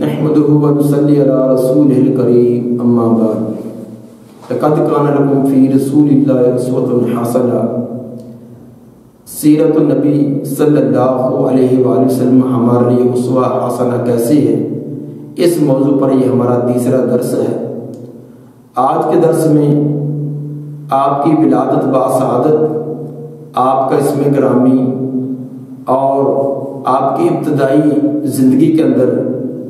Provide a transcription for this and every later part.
نحمده ونصلي على رسوله الكريم اما بعد لقد كان لكم في رسول الله اسوة حسنة سیرت النبی صلی اللہ علیہ وآلہ وسلم ہمارے لیے اسوہ حسنہ کیسی ہے، اس موضوع پر یہ ہمارا تیسرا درس ہے۔ آج کے درس میں آپ کی ولادت باسعادت، آپ کا اسم گرامی اور آپ کی ابتدائی زندگی کے اندر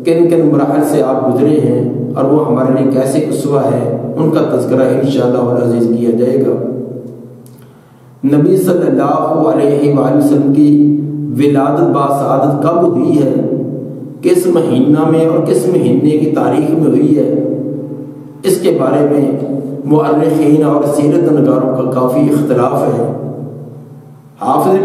کن کن مراحل سے آپ گزرے ہیں اور وہ ہمارے لیے کیسے اسوہ ہے، ان کا تذکرہ انشاءاللہ العزیز کیا جائے گا۔ نبی صلی اللہ علیہ وآلہ وسلم کی ولادت باسعادت کب ہوئی ہے، کس مہینہ میں اور کس مہینے کی تاریخ میں ہوئی ہے، اس کے بارے میں مؤرخین اور سیرت نگاروں کا کافی اختلاف ہے۔ حافظ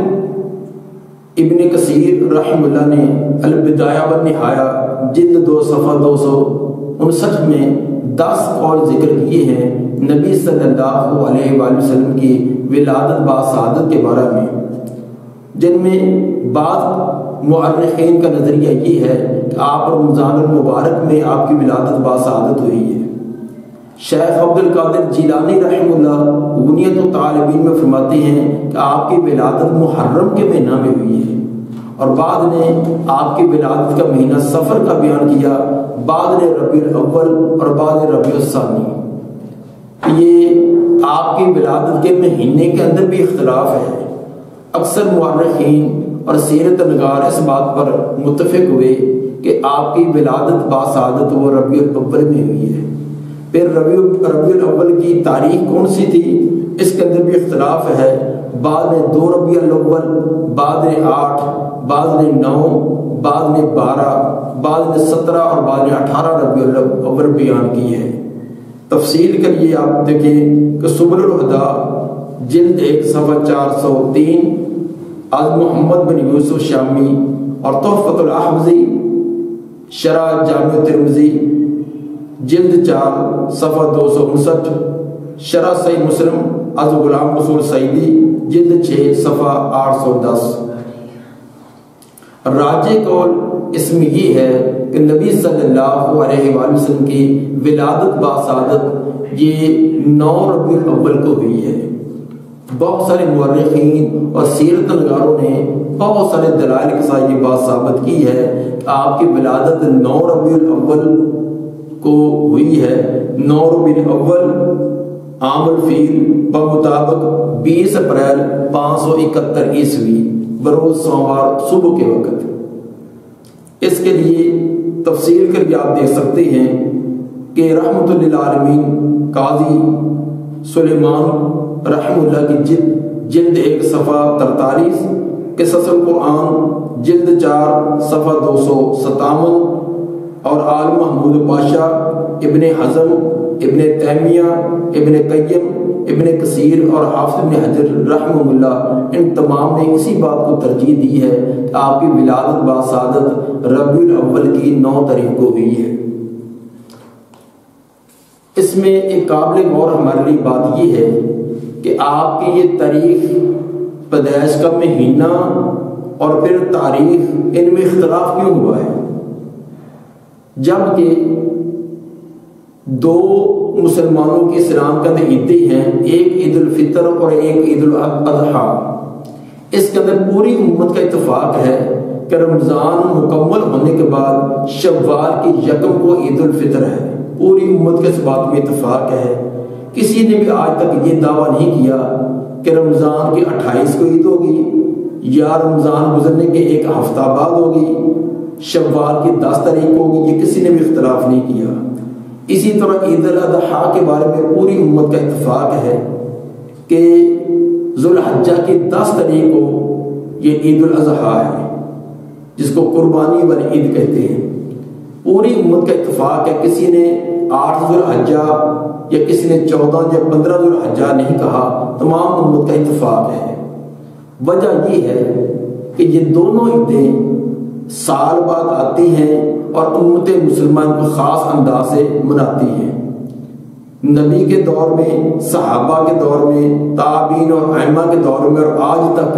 ابن کثیر رحمہ اللہ نے البدایہ والنہایہ جلد 2 صفحہ 259 میں 10 قول ذکر کیے ہیں نبی صلی اللہ علیہ وآلہ وسلم کی ولادت باسعادت کے بارے میں، جن میں بعض مؤرخین کا نظریہ یہ ہے کہ آپ رمضان المبارک میں آپ کی ولادت باسعادت ہوئی ہے۔ شیخ عبد القادر جیلانی رحمہ اللہ غنیت الطالبین میں فرماتے ہیں کہ آپ کی ولادت محرم کے مہینہ میں ہوئی ہے، اور بعد نے آپ کی ولادت کا مہینہ صفر کا بیان کیا، بعد نے ربیع الاول اور بعد نے ربیع الثانی۔ یہ آپ کی ولادت کے مہینے کے اندر بھی اختلاف ہے۔ اکثر مؤرخین اور سیرت نگار اس بات پر متفق ہوئے کہ آپ کی ولادت باسعادت وہ ربیع الاول میں ہوئی ہے۔ پھر ربیع الاول کی تاریخ کون سی تھی، اس کے اندر بھی اختلاف ہے۔ بعد نے 2 ربیع الاول، بعد نے 8، بعد نے 9، بعد نے 12، بعد نے 17 اور بعد نے 18 ربیع الاول بیان کی ہے۔ تفصیل کے لیے آپ دیکھیں کہ سبل الہدی جلد 1 صفحہ 403 از محمد بن یوسف شامی اور تحفۃ الاحوزی شرح جامع ترمذی جلد 4 صفحہ 259 شرح صحیح مسلم از غلام رسول سعیدی جلد 6 صفحہ 810۔ راجح قول اس میں یہ ہے کہ نبی صلی اللہ علیہ وآلہ وسلم کی ولادت باسعادت یہ 9 ربیع الاول کو ہوئی ہے۔ بہت سارے مورخین اور سیرت نگاروں نے بہت سارے دلائل کے ساتھ یہ بات ثابت کی ہے کہ آپ کی ولادت 9 ربیع الاول کو ہوئی ہے۔ 9 ربیع الاول عام الفیل بمطابق 20 اپریل 571 عیسوی بروز سوموار صبح کے وقت۔ اس کے لیے تفصیل کر کے آپ دیکھ سکتے ہیں کہ رحمت للعالمین قاضی سلیمان رحمہ اللہ کی جلد 1 صفحہ 43، قصص القرآن جلد 4 صفحہ 257 اور آل محمود پاشا، ابن حزم، ابن تیمیہ، ابن قیم، ابن کثیر اور حافظ ابن حجر رحمہ اللہ، ان تمام نے اسی بات کو ترجیح دی ہے کہ آپ کی ولادت باسعادت ربیع الاول کی 9 تاریخ کو ہوئی ہے۔ اس میں ایک قابل غور ہمارے لیے بات یہ ہے کہ آپ کی یہ تاریخ، پیدائش کا مہینہ اور پھر تاریخ، ان میں اختلاف کیوں ہوا ہے، جبکہ 2 مسلمانوں کی اسلام کے اندر عیدیں ہیں، ایک عید الفطر اور ایک عید الاضحیٰ۔ اس کے اندر پوری امت کا اتفاق ہے کہ رمضان مکمل ہونے کے بعد شوال کی 1 کو عید الفطر ہے۔ پوری امت کے اس بات میں اتفاق ہے۔ کسی نے بھی آج تک یہ دعویٰ نہیں کیا کہ رمضان کی 28 کو عید ہوگی یا رمضان گزرنے کے 1 ہفتہ بعد ہوگی، شوال کی 10 تاریخ ہوگی، یہ کسی نے بھی اختلاف نہیں کیا۔ اسی طرح عید الاضحیٰ کے بارے میں پوری امت کا اتفاق ہے کہ ذوالحجہ کی 10 تاریخ کو یہ عید الاضحیٰ ہے، جس کو قربانی والی عید کہتے ہیں۔ پوری امت کا اتفاق ہے، کسی نے 8 ذوالحجہ یا کسی نے 14 یا 15 ذوالحجہ نہیں کہا، تمام امت کا اتفاق ہے۔ وجہ یہ ہے کہ یہ دونوں عیدیں سال بعد آتی ہیں اور امت مسلمان کو خاص انداز سے مناتی ہیں۔ نبی کے دور میں، صحابہ کے دور میں، تابعین اور ائمہ کے دور میں اور آج تک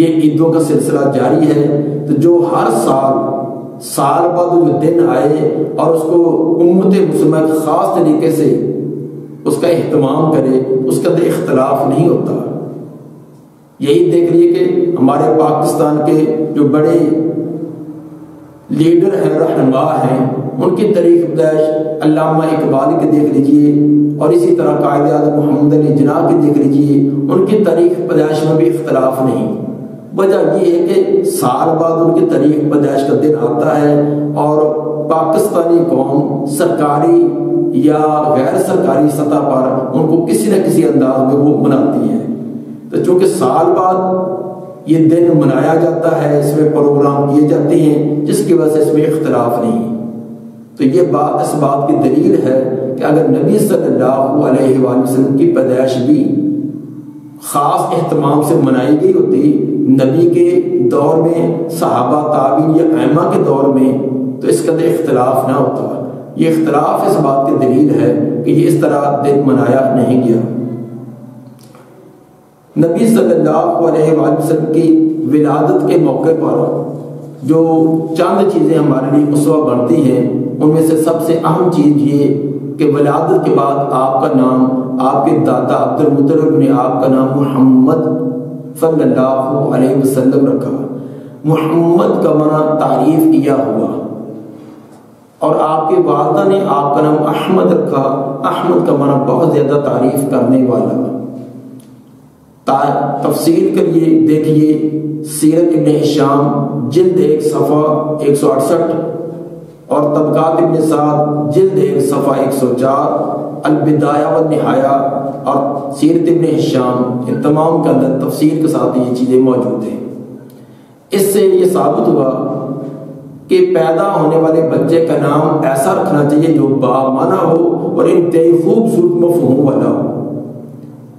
یہ عیدوں کا سلسلہ جاری ہے۔ تو جو ہر سال سال بعد جو دن آئے اور اس کو امت مسلمہ خاص طریقے سے اس کا اہتمام کرے، اس کے اندر اختلاف نہیں ہوتا۔ یہی دیکھ لیے کہ ہمارے پاکستان کے جو بڑے لیڈر ہیں، رہنما ہیں، ان کی تاریخ پیدائش علامہ اقبال کی دیکھ لیجئے، اور اسی طرح قائد اعظم محمد علی جناح کی دیکھ لیجئے، ان کی تاریخ پیدائش میں بھی اختلاف نہیں۔ وجہ یہ ہے کہ سال بعد ان کی تاریخ پیدائش کا دن آتا ہے اور پاکستانی قوم سرکاری یا غیر سرکاری سطح پر ان کو کسی نہ کسی انداز میں وہ مناتی ہے۔ تو چونکہ سال بعد یہ دن منایا جاتا ہے، اس میں پروگرام کیے جاتے ہیں، جس کی وجہ سے اس میں اختلاف نہیں۔ تو یہ بات اس بات کی دلیل ہے کہ اگر نبی صلی اللہ علیہ وآلہ وسلم کی پیدائش بھی خاص اہتمام سے منائی گئی ہوتی نبی کے دور میں، صحابہ تابعین یا ائمہ کے دور میں، تو اس کا اختلاف نہ ہوتا۔ یہ اختلاف اس بات کی دلیل ہے کہ یہ اس طرح دن منایا نہیں گیا۔ نبی صلی اللہ علیہ وآلہ وسلم کی ولادت کے موقع پر جو چند چیزیں ہمارے لیے اسوہ بنتی ہیں، ان میں سے سب سے اہم چیز یہ کہ ولادت کے بعد آپ کا نام، آپ کے دادا عبد المطلب نے آپ کا نام محمد صلی اللہ علیہ وسلم رکھا۔ محمد کا معنی تعریف کیا ہوا، اور آپ کے والدہ نے آپ کا نام احمد رکھا۔ احمد کا معنی بہت زیادہ تعریف کرنے والا۔ تفسیر کے لیے دیکھیے سیرت ابن ہشام جلد 1 صفحہ 168 اور طبقات ابن سعد جلد 1 صفحہ 104، البدایہ والنہایہ اور سیرت ابن ہشام، ان تمام کے اندر تفسیر کے ساتھ یہ چیزیں موجود ہیں۔ اس سے یہ ثابت ہوا کہ پیدا ہونے والے بچے کا نام ایسا رکھنا چاہیے جو بامعنی ہو اور انتہائی خوبصورت مفہوم والا ہو۔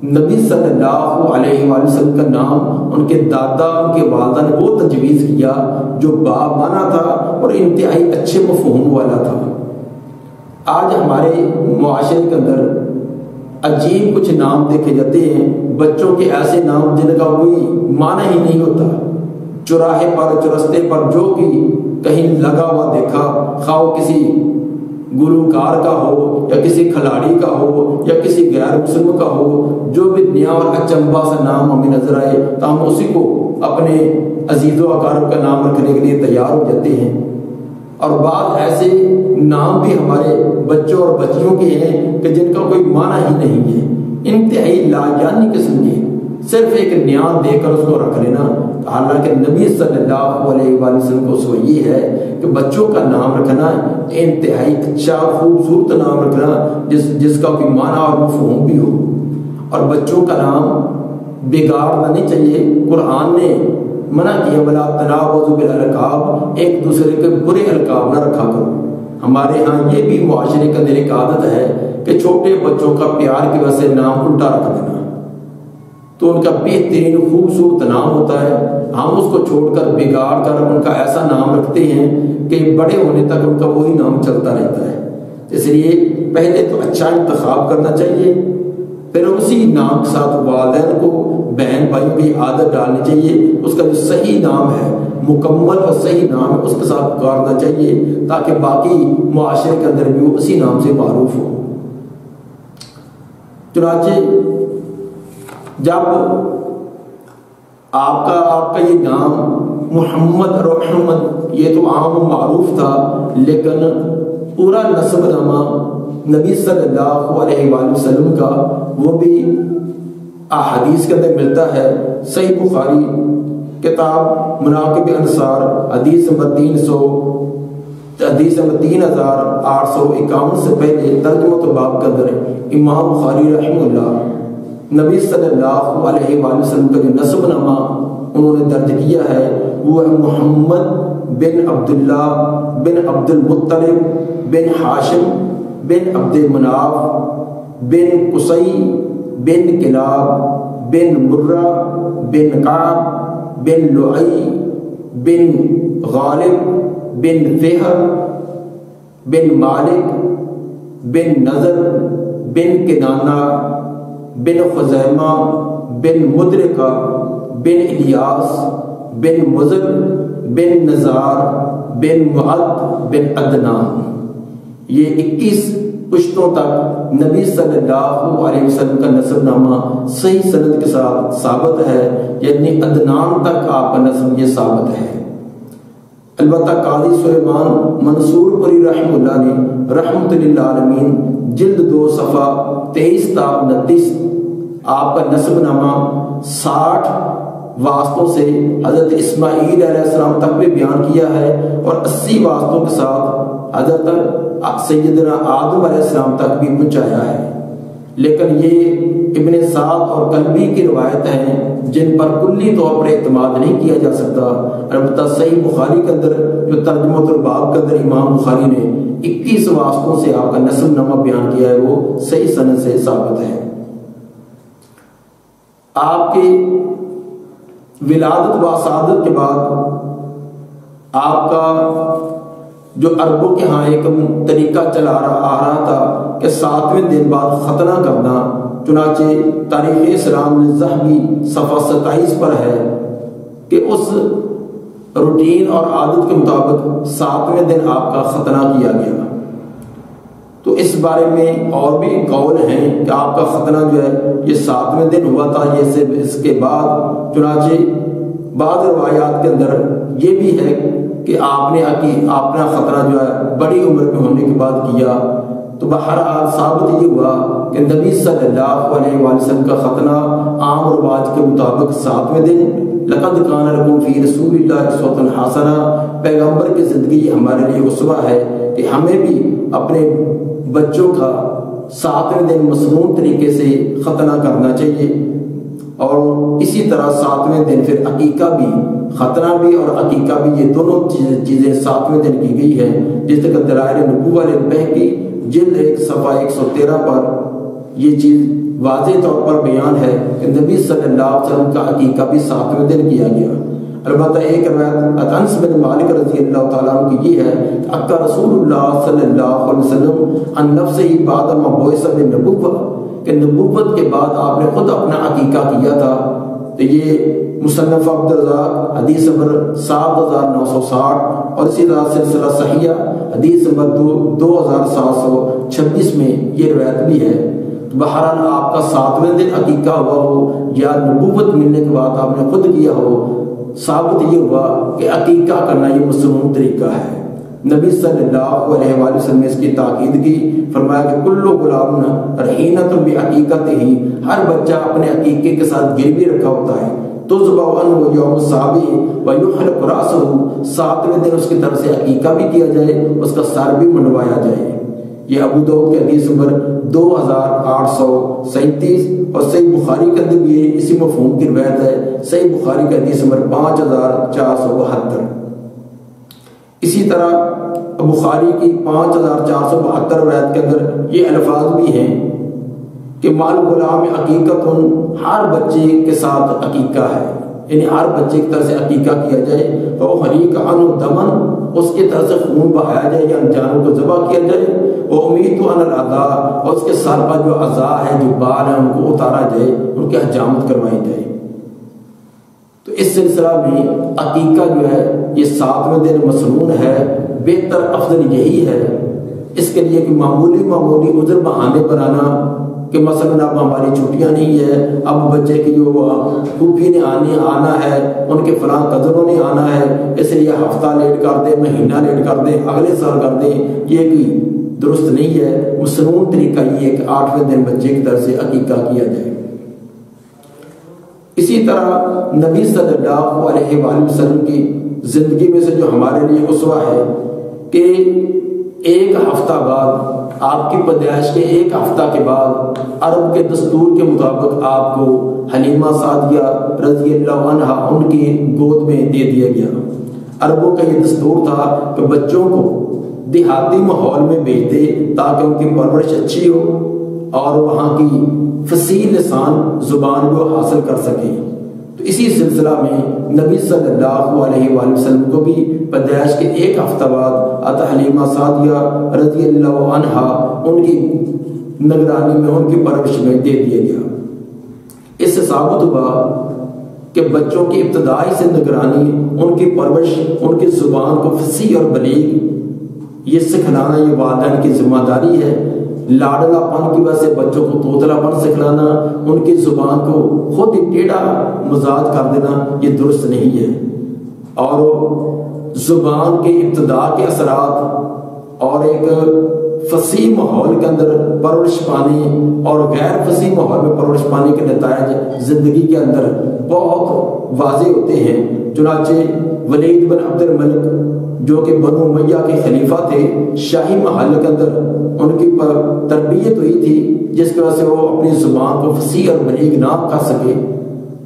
نبی صلی اللہ علیہ وآلہ وسلم کا نام ان کے دادا، ان کے والدہ نے وہ تجویز کیا جو بامعنی تھا اور انتہائی اچھے مفہوم والا تھا۔ آج ہمارے معاشرے کے اندر عجیب کچھ نام دیکھے جاتے ہیں، بچوں کے ایسے نام جن کا کوئی معنی ہی نہیں ہوتا۔ چوراہے پر، چورستے پر جو کہ کہیں لگا ہوا دیکھا، خواہ کسی گلوکار کا ہو یا کسی کھلاڑی کا ہو یا کسی غیر مسلم کا ہو، جو بھی نیا اور اچنبا سا نام ہمیں نظر آئے تو ہم اسی کو اپنے عزیز و اقارب کا نام رکھنے کے لیے تیار ہو جاتے ہیں۔ اور بعض ایسے نام بھی ہمارے بچوں اور بچیوں کے ہیں کہ جن کا کوئی معنی ہی نہیں ہے، انتہائی لاجانی قسم کے، صرف ایک نیام دے کر اس کو رکھ لینا۔ حالانکہ نبی صلی اللہ علیہ وآلہ وسلم کو سو یہ ہے کہ بچوں کا نام رکھنا انتہائی اچھا خوبصورت نام رکھنا جس کا کوئی معنی اور مفہوم بھی ہو، اور بچوں کا نام بگاڑنا نہیں چاہیے۔ قرآن نے منع کیا وَلَا تَنَابَزُوا بِالْأَلْقَابِ، ایک دوسرے کے برے القاب نہ رکھا کرو۔ ہمارے ہاں یہ بھی معاشرے کا دل ایک عادت ہے کہ چھوٹے بچوں کا پیار کی وجہ سے نام الٹا رکھ دینا، تو ان کا بہترین خوبصورت نام ہوتا ہے، ہم اس کو چھوڑ کر بگاڑ کر ان کا ایسا نام رکھتے ہیں کہ بڑے ہونے تک ان کا وہی نام چلتا رہتا ہے۔ اس لیے پہلے تو اچھا انتخاب کرنا چاہیے، پھر اسی نام کے ساتھ والدین کو، بہن بھائیوں کی عادت ڈالنی چاہیے، اس کا جو صحیح نام ہے، مکمل اور صحیح نام ہے، اس کے ساتھ پکارنا چاہیے تاکہ باقی معاشرے کے اندر بھی وہ اسی نام سے معروف ہو۔ چنانچہ جب آپ کا یہ نام محمد اور احمد یہ تو عام و معروف تھا، لیکن پورا نسب نامہ نبی صلی اللہ علیہ وآلہ وسلم کا وہ بھی احادیث کے اندر ملتا ہے۔ صحیح بخاری کتاب مناقب انصار حدیث نمبر 3851 سے پہلے ترجمۃ الباب کے اندر امام بخاری رحمہ اللہ نبی صلی اللہ علیہ وآلہ وسلم کا جو نسب نامہ انہوں نے درج کیا ہے وہ ہے محمد بن عبداللہ بن عبد المطلب بن ہاشم بن عبد مناف بن قصی بن کلاب بن مرہ بن کعب بن لعی بن غالب بن فہر بن مالک بن نضر بن کنانہ بن خزیمہ بن مدرکہ بن الیاس بن مزر بن نزار بن معد بن عدنان، یہ 21 پشتوں تک نبی صلی اللہ علیہ وسلم کا نسب نامہ صحیح سند کے ساتھ ثابت ہے، یعنی عدنان تک آپ کا نسب یہ ثابت ہے۔ البتہ قاضی سلیمان منصور پوری رحمہ اللہ نے رحمت للعالمین جلد 2 صفحہ 23 تا 29 آپ کا نسب نامہ 60 واسطوں سے حضرت اسماعیل علیہ السلام تک بھی بیان کیا ہے، اور 80 واسطوں کے ساتھ حضرت سیدنا آدم علیہ السلام تک بھی پہنچایا ہے۔ لیکن یہ ابن سعد اور قلبی کی روایت ہیں جن پر کلی طور پر اعتماد نہیں کیا جا سکتا۔ البتہ صحیح بخاری کے اندر جو ترجمۃ الباب کے اندر امام بخاری نے 21 واسطوں سے آپ کا نسب نامہ بیان کیا ہے، وہ صحیح سند سے ثابت ہے۔ آپ کی ولادت و سعادت کے بعد آپ کا جو عربوں کے ہاں ایک طریقہ چلا آ رہا تھا کہ 7ویں دن بعد ختنہ کرنا، چنانچہ تاریخ اسلام الذہبی صفحہ 27 پر ہے کہ اس روٹین اور عادت کے مطابق 7ویں دن آپ کا ختنہ کیا گیا۔ تو اس بارے میں اور بھی قول ہیں کہ آپ کا ختنہ جو ہے یہ 7ویں دن ہوا تھا، یہ اس کے بعد، چنانچہ بعض روایات کے اندر یہ بھی ہے کہ آپ نے اپنا ختنہ جو ہے بڑی عمر میں ہونے کے بعد کیا۔ تو بہرحال ثابت یہ ہوا کہ نبی صلی اللہ علیہ وآلہ وسلم کا ختنہ عام رواج کے مطابق 7ویں دن، لقد کان لکم فی رسول اللہ اسوۃ حسنہ، پیغمبر کی زندگی ہمارے لیے اسوہ ہے کہ ہمیں بھی اپنے بچوں کا 7ویں دن مسنون طریقے سے ختنہ کرنا چاہیے۔ اور اسی طرح 7ویں دن پھر عقیقہ بھی، ختنہ بھی اور عقیقہ بھی، یہ دونوں چیزیں 7ویں دن کی گئی ہیں، جس طرح دلائل نبوہ للبہقی جلد 1 صفحہ 113 پر یہ چیز واضح طور پر بیان ہے کہ نبی صلی اللہ علیہ وسلم کا عقیقہ بھی 7ویں دن کیا گیا۔ البتہ ایک روایت انس بن مالک رضی اللہ تعالیٰ عنہ کی یہ ہے کہ اکا رسول اللہ صلی اللہ علیہ وسلم عن نفسہ بعد ما بعث بالنبوۃ، کہ نبوت کے بعد آپ نے خود اپنا عقیقہ کیا تھا۔ تو یہ مصنف عبدالرزاق حدیث نمبر 7960 اور اسی طرح سلسلہ صحیحہ حدیث نمبر 2726 میں یہ روایت بھی ہے۔ بہرحال آپ کا 7ویں دن عقیقہ ہوا ہو یا نبوت ملنے کے بعد آپ نے خود کیا ہو، ثابت یہ ہوا کہ عقیقہ کرنا یہ مسنون طریقہ ہے۔ نبی صلی اللہ علیہ وآلہ وسلم نے اس کی تاکید کی، فرمایا کہ کل غلام رہینۃ بعقیقتہ، ہر بچہ اپنے عقیقے کے ساتھ گروی رکھا ہوتا ہے۔ تذبح عنہ یوم السابع ویحلق رأسہ، 7ویں دن اس کی طرف سے عقیقہ بھی کیا جائے، اس کا سر بھی منڈوایا جائے۔ یہ ابو داؤد کے حدیث نمبر 2837 اور صحیح بخاری کے اندر بھی اسی مفہوم کی روایت ہے، صحیح بخاری کا حدیث نمبر 5472۔ اسی طرح بخاری کی 5472 روایت کے اندر یہ الفاظ بھی ہیں کہ مال غلام عقیقت، ہر بچے کے ساتھ عقیقہ ہے، یعنی ہر بچے کی طرف سے عقیقہ کیا جائے، تو حریق عنہ دمن، اس کی طرف سے خون بہایا جائے یا جانور کو ذبح کیا جائے، وہ امید عن الاعضاء، اور اس کے سر پر جو اعضاء ہیں، جو بال ہیں، ان کو اتارا جائے، ان کی حجامت کروائی جائے۔ تو اس سلسلہ میں عقیقہ جو ہے یہ 7ویں دن مسنون ہے، بہتر افضل یہی ہے۔ اس کے لیے کہ معمولی عذر بہانے پر آنا کہ مثلا اب ہماری چھٹیاں نہیں ہے، اب بچے کی جو پھوپھی نے آنا ہے، ان کے فلاں قدروں نے آنا ہے، اس لیے ہفتہ لیٹ کر دیں، مہینہ لیٹ کر دیں، اگلے سال کر دیں، یہ کوئی درست نہیں ہے۔ مسنون طریقہ یہ ہے کہ 8ویں دن بچے کی طرف سے عقیقہ کیا جائے۔ اسی طرح نبی صلی اللہ علیہ وآلہ وسلم کی زندگی میں سے جو ہمارے لیے اسوہ ہے کہ 1 ہفتہ بعد، آپ کی پیدائش کے 1 ہفتہ کے بعد عرب کے دستور کے مطابق آپ کو حلیمہ سعدیہ رضی اللہ عنہا ان کی گود میں دے دیا گیا۔ عربوں کا یہ دستور تھا کہ بچوں کو دیہاتی ماحول میں بھیجتے تاکہ ان کی پرورش اچھی ہو اور وہاں کی فصیح لسان زبان کو حاصل کر سکیں۔ تو اسی سلسلہ میں نبی صلی اللہ علیہ وآلہ وسلم کو بھی پیدائش کے 1 ہفتہ بعد عطا حلیمہ سعدیہ رضی اللہ عنہا ان کی نگرانی میں، ان کی پرورش میں دے دیا گیا۔ اس سے ثابت ہوا کہ بچوں کی ابتدائی سے نگرانی، ان کی پرورش، ان کی زبان کو فصیح اور بلیغ یہ سکھلانا یہ والدین کی ذمہ داری ہے۔ لاڈلا پن کی وجہ سے بچوں کو توتلا پن سکھلانا، ان کی زبان کو خود ہی ٹیڑھا مزاج کر دینا یہ درست نہیں ہے۔ اور زبان کے ابتدا کے اثرات اور ایک فصیح ماحول کے اندر پرورش پانے اور غیر فصیح ماحول میں پرورش پانے کے نتائج زندگی کے اندر بہت واضح ہوتے ہیں۔ چنانچہ ولید بن عبد الملک جو کہ بنو امیہ کے خلیفہ تھے، شاہی محل کے اندر ان کی تربیت ہوئی تھی جس کی وجہ سے وہ اپنی زبان کو فصیح اور بلیغ نہ کر سکے،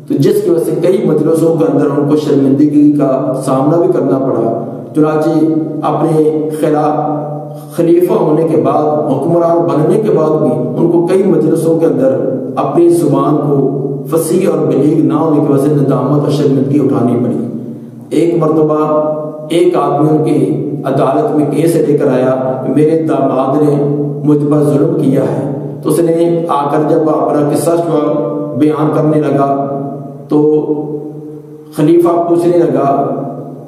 تو جس کی وجہ سے کئی مجلسوں کے اندر ان کو شرمندگی کا سامنا بھی کرنا پڑا۔ چنانچہ اپنے خلیفہ ہونے کے بعد، حکمران بننے کے بعد بھی ان کو کئی مجلسوں کے اندر اپنی زبان کو فصیح اور بلیغ نہ ہونے کی وجہ سے ندامت اور شرمندگی اٹھانی پڑی۔ ایک مرتبہ ایک آدمی ان کی عدالت میں کیس لے کر آیا کہ میرے داماد نے مجھ پر ظلم کیا ہے، تو اس نے آ کر جب اپنا قصہ بیان کرنے لگا تو خلیفہ پوچھنے لگا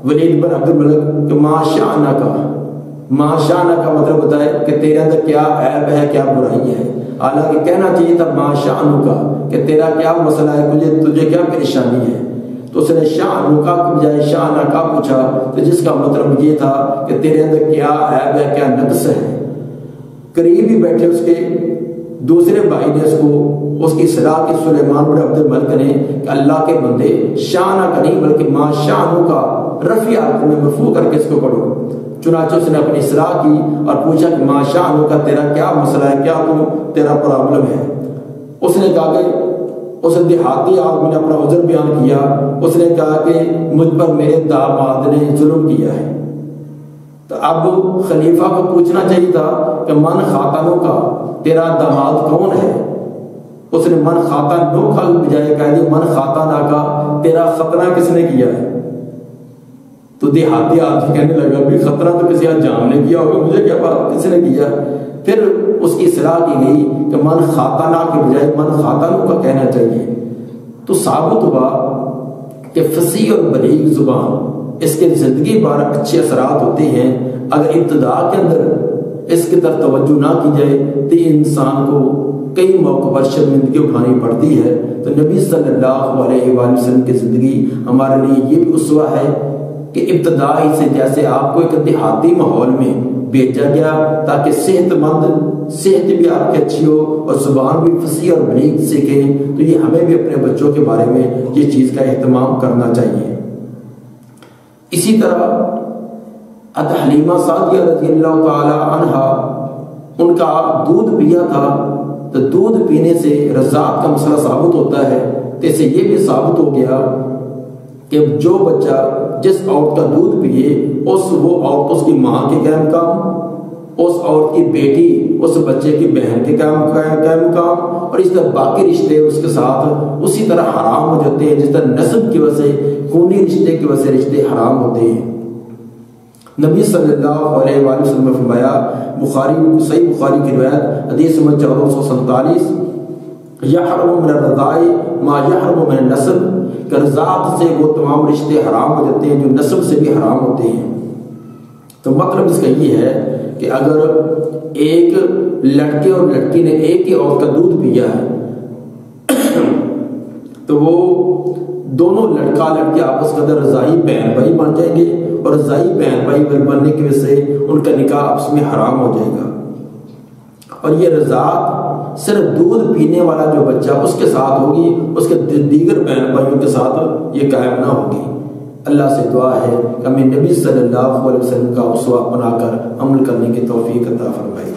ولید بن عبد الملک کہ ما شأنہ کا مطلب ہوتا ہے کہ تیرے اندر کیا عیب ہے، کیا برائی ہے۔ حالانکہ کہنا چاہیے تھا ما شأنہ کا، کہ تیرا کیا مسئلہ ہے، تجھے کیا پریشانی ہے۔ تو اس نے شأنہ کا کے بجائے شأنہ کا پوچھا، تو جس کا مطلب یہ تھا کہ تیرے اندر کیا عیب ہے، کیا نقص ہے۔ قریب ہی بیٹھے اس کے دوسرے بھائی نے اس کی اصلاح کی سلیمان بن عبد الملک نے کہ اللہ کے بندے شأنہ کا نہیں بلکہ ما شأنہ کا رفیع حالت میں مرفوع کر کے اس کو پڑھو۔ چنانچہ اس نے اپنی اصلاح کی اور پوچھا کہ ما شأنہ کا، تیرا کیا مسئلہ ہے، کیا تیرا پرابلم ہے۔ اس نے کہا کہ اس دیہاتی آدمی نے اپنا عذر بیان کیا، اس نے کہا کہ مجھ پر میرے داماد نے ظلم کیا ہے۔ تو اب خلیفہ کو پوچھنا چاہیے تھا کہ من خاتنوں کا، تیرا داماد کون ہے؟ اس نے من خاتنوں کا بجائے کہہ دیا من خاتنہ کا، تیرا ختنہ کس نے کیا ہے؟ تو دیہاتی آدمی کہنے لگا بھی ختنہ تو کسی حجام نے کیا ہوگا، مجھے کیا پتا کس نے کیا۔ پھر اس کی اصلاح کی گئی کہ من خاتنہ کے بجائے من خاتنوں کا کہنا چاہیے۔ تو ثابت ہوا کہ فصیح اور بلیغ زبان اس کے زندگی پر اچھے اثرات ہوتے ہیں۔ اگر ابتدا کے اندر اس کی طرف توجہ نہ کی جائے تو انسان کو کئی موقع پر شرمندگی اٹھانی پڑتی ہے۔ تو نبی صلی اللہ علیہ وآلہ وسلم کی زندگی ہمارے لیے یہ بھی اسوہ ہے کہ ابتدائی سے جیسے آپ کو ایک دیہاتی ماحول میں بھیجا گیا تاکہ صحت بھی آپ کی اچھی ہو اور زبان بھی فصیح اور بلیغ سیکھیں، تو یہ ہمیں بھی اپنے بچوں کے بارے میں یہ چیز کا اہتمام کرنا چاہیے۔ اسی طرح حلیمہ سعدیہ رضی اللہ تعالی عنہا، ان کا دودھ پیا تھا، تو دودھ پینے سے رضاعت کا مسئلہ ثابت ہوتا ہے۔ تو اس سے یہ بھی ثابت ہو گیا کہ جو بچہ جس عورت کا دودھ پیے وہ عورت اس کی ماں کے قائم مقام، اس عورت کی بیٹی اس بچے کی بہن کے قائم مقام، اور اس طرح باقی رشتے اس کے ساتھ اسی طرح حرام ہو جاتے ہیں جس طرح نسب کی وجہ سے، خونی رشتے کی وجہ سے رشتے حرام ہوتے ہیں۔ نبی صلی اللہ علیہ وآلہ وسلم نے فرمایا، صحیح بخاری کی روایت حدیث نمبر 1447، یحرم من الرضاع ما یحرم من النسب، کہ رضاعت سے وہ تمام رشتے حرام ہو جاتے ہیں جو نسب سے بھی حرام ہوتے ہیں۔ تو مطلب اس کا یہ ہے کہ اگر ایک لڑکے اور لڑکی نے ایک ہی عورت کا دودھ پیا ہے تو وہ دونوں لڑکا لڑکی آپس کے اندر رضاعی بہن بھائی بن جائیں گے، اور رضاعی بہن بھائی بننے کی وجہ سے ان کا نکاح آپس میں حرام ہو جائے گا۔ اور یہ رضاعت صرف دودھ پینے والا جو بچہ اس کے ساتھ ہوگی، اس کے دیگر بہن بھائیوں کے ساتھ یہ قائم نہ ہوگی۔ اللہ سے دعا ہے کہ ہمیں نبی صلی اللہ علیہ وسلم کا اسوہ بنا کر عمل کرنے کی توفیق عطا فرمائے۔